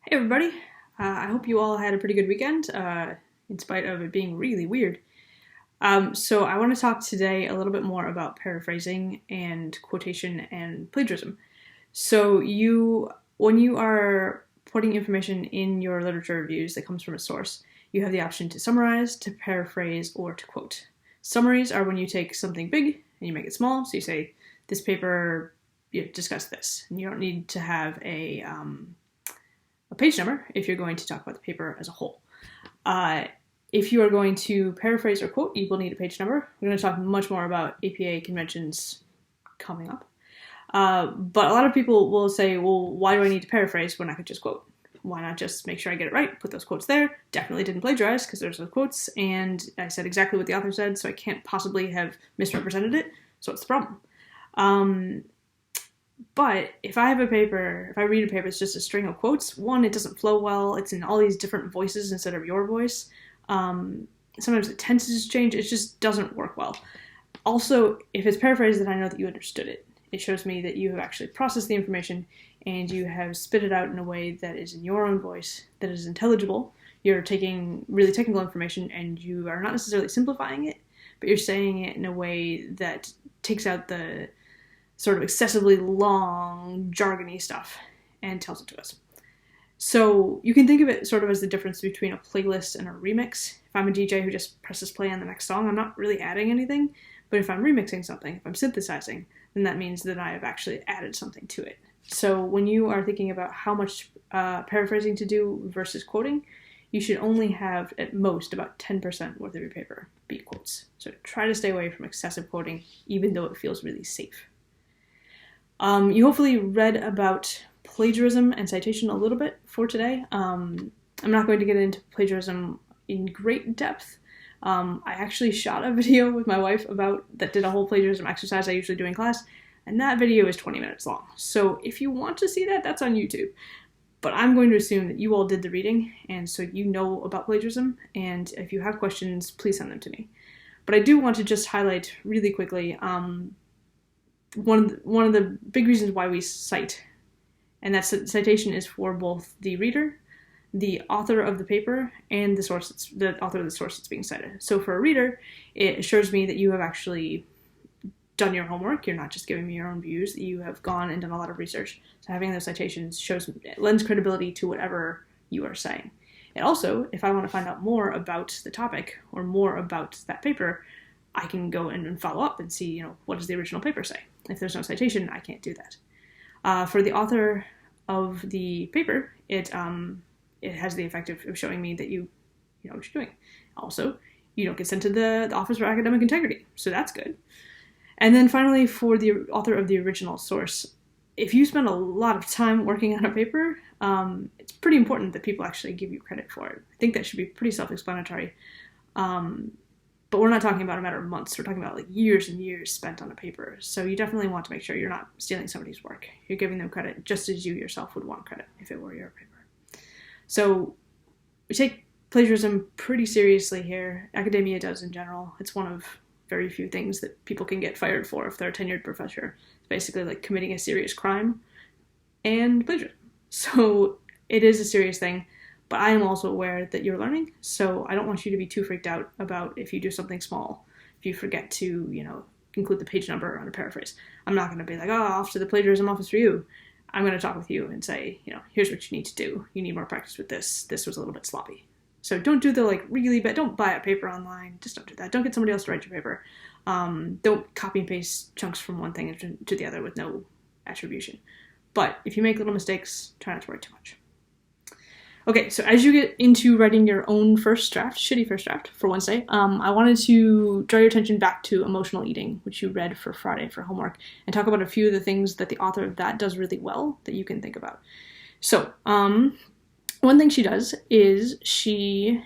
Hey everybody, I hope you all had a pretty good weekend, in spite of it being really weird. So I want to talk today a little bit more about paraphrasing and quotation and plagiarism. When you are putting information in your literature reviews that comes from a source, you have the option to summarize, to paraphrase, or to quote. Summaries are when you take something big and you make it small. So you say, this paper, discuss this. And you don't need to have a page number if you're going to talk about the paper as a whole. If you are going to paraphrase or quote, you will need a page number. We're going to talk much more about APA conventions coming up. But a lot of people will say, well, why do I need to paraphrase when I could just quote? Why not just make sure I get it right, put those quotes there? Definitely didn't plagiarize because there's those quotes, and I said exactly what the author said, so I can't possibly have misrepresented it. So what's the problem? But if I read a paper, it's just a string of quotes. One, it doesn't flow well. It's in all these different voices instead of your voice. Sometimes the tenses change. It just doesn't work well. Also, if it's paraphrased, then I know that you understood it. It shows me that you have actually processed the information and you have spit it out in a way that is in your own voice, that is intelligible. You're taking really technical information and you are not necessarily simplifying it, but you're saying it in a way that takes out the sort of excessively long, jargony stuff and tells it to us. So you can think of it sort of as the difference between a playlist and a remix. If I'm a DJ who just presses play on the next song, I'm not really adding anything. But if I'm remixing something, if I'm synthesizing, then that means that I have actually added something to it. So when you are thinking about how much paraphrasing to do versus quoting, you should only have at most about 10% worth of your paper be quotes. So try to stay away from excessive quoting, even though it feels really safe. You hopefully read about plagiarism and citation a little bit for today. I'm not going to get into plagiarism in great depth. I actually shot a video with my wife that did a whole plagiarism exercise I usually do in class, and that video is 20 minutes long. So if you want to see that, that's on YouTube. But I'm going to assume that you all did the reading, and so you know about plagiarism, and if you have questions, please send them to me. But I do want to just highlight really quickly one of the big reasons why we cite, and that citation is for both the reader, the author of the paper, and the author of the source that's being cited. So for a reader, it assures me that you have actually done your homework. You're not just giving me your own views, that you have gone and done a lot of research. So having those citations lends credibility to whatever you are saying. And also, if I want to find out more about the topic or more about that paper, I can go and follow up and see, what does the original paper say? If there's no citation, I can't do that. For the author of the paper, it has the effect of showing me that you know what you're doing. Also, you don't get sent to the Office for Academic Integrity, so that's good. And then finally, for the author of the original source, if you spend a lot of time working on a paper, it's pretty important that people actually give you credit for it. I think that should be pretty self-explanatory. But we're not talking about a matter of months. We're talking about like years and years spent on a paper. So you definitely want to make sure you're not stealing somebody's work. You're giving them credit just as you yourself would want credit if it were your paper. So we take plagiarism pretty seriously here. Academia does in general. It's one of very few things that people can get fired for if they're a tenured professor. It's basically like committing a serious crime and plagiarism. So it is a serious thing. But I am also aware that you're learning, so I don't want you to be too freaked out about if you do something small, if you forget to, include the page number on a paraphrase. I'm not going to be like, off to the plagiarism office for you. I'm going to talk with you and say, here's what you need to do. You need more practice with this. This was a little bit sloppy. So don't do the really bad, don't buy a paper online. Just don't do that. Don't get somebody else to write your paper. Don't copy and paste chunks from one thing to the other with no attribution. But if you make little mistakes, try not to worry too much. Okay, so as you get into writing your own shitty first draft for Wednesday, I wanted to draw your attention back to emotional eating, which you read for Friday for homework, and talk about a few of the things that the author of that does really well that you can think about. So, one thing she does is she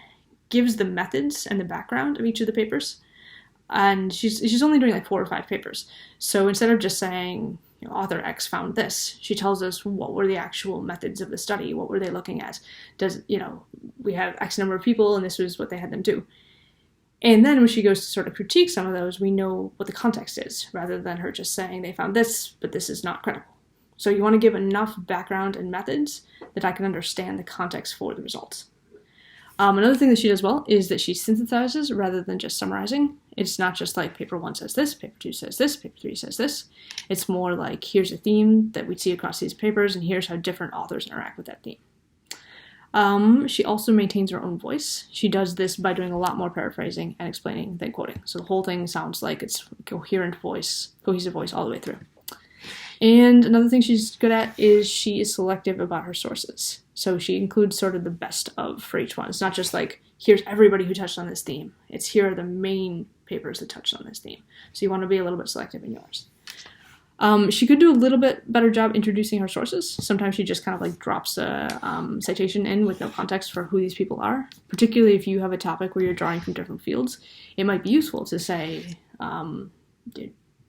gives the methods and the background of each of the papers, and she's only doing 4 or 5 papers. So instead of just saying, author X found this, she tells us what were the actual methods of the study, what were they looking at, we have X number of people and this was what they had them do. And then when she goes to sort of critique some of those, we know what the context is, rather than her just saying they found this, but this is not credible. So you want to give enough background and methods that I can understand the context for the results. Another thing that she does well is that she synthesizes rather than just summarizing. It's not just like paper 1 says this, paper 2 says this, paper 3 says this. It's more like here's a theme that we see across these papers, and here's how different authors interact with that theme. She also maintains her own voice. She does this by doing a lot more paraphrasing and explaining than quoting. So the whole thing sounds like it's cohesive voice all the way through. And another thing she's good at is she is selective about her sources. So she includes sort of the best of for each one. It's not just like, here's everybody who touched on this theme. It's here are the main papers that touched on this theme. So you want to be a little bit selective in yours. She could do a little bit better job introducing her sources. Sometimes she just kind of like drops a citation in with no context for who these people are. Particularly if you have a topic where you're drawing from different fields, it might be useful to say,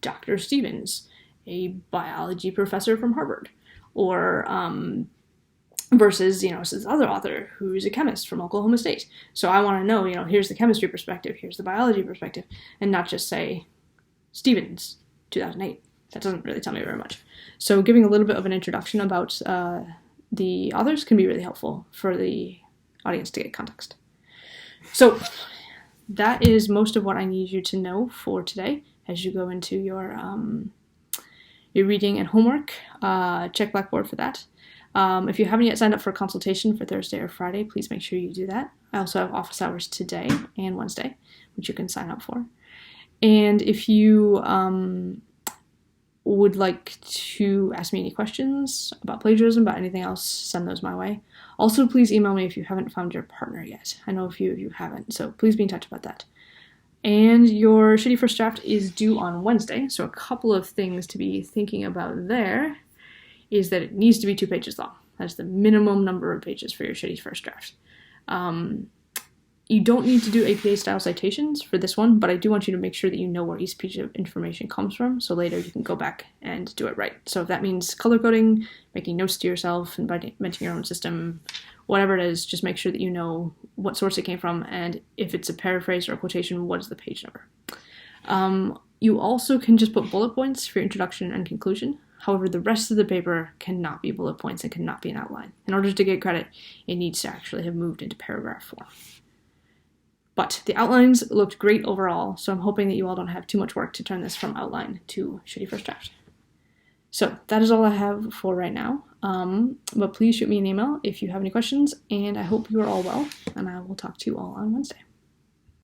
Dr. Stevens, a biology professor from Harvard, or versus, this other author who's a chemist from Oklahoma State. So I want to know, here's the chemistry perspective, here's the biology perspective, and not just say Stevens, 2008. That doesn't really tell me very much. So giving a little bit of an introduction about the authors can be really helpful for the audience to get context. So that is most of what I need you to know for today as you go into your reading and homework. Check Blackboard for that. If you haven't yet signed up for a consultation for Thursday or Friday, please make sure you do that. I also have office hours today and Wednesday, which you can sign up for. And if you would like to ask me any questions about plagiarism, about anything else, send those my way. Also, please email me if you haven't found your partner yet. I know a few of you haven't, so please be in touch about that. And your shitty first draft is due on Wednesday, so a couple of things to be thinking about there is that it needs to be 2 pages long. That's the minimum number of pages for your shitty first draft. You don't need to do APA-style citations for this one, but I do want you to make sure that you know where each piece of information comes from, so later you can go back and do it right. So if that means color coding, making notes to yourself, inventing your own system, whatever it is, just make sure that you know what source it came from, and if it's a paraphrase or a quotation, what is the page number. You also can just put bullet points for your introduction and conclusion. However, the rest of the paper cannot be bullet points and cannot be an outline. In order to get credit, it needs to actually have moved into paragraph form. But the outlines looked great overall, so I'm hoping that you all don't have too much work to turn this from outline to shitty first draft. So that is all I have for right now. But please shoot me an email if you have any questions, and I hope you are all well, and I will talk to you all on Wednesday.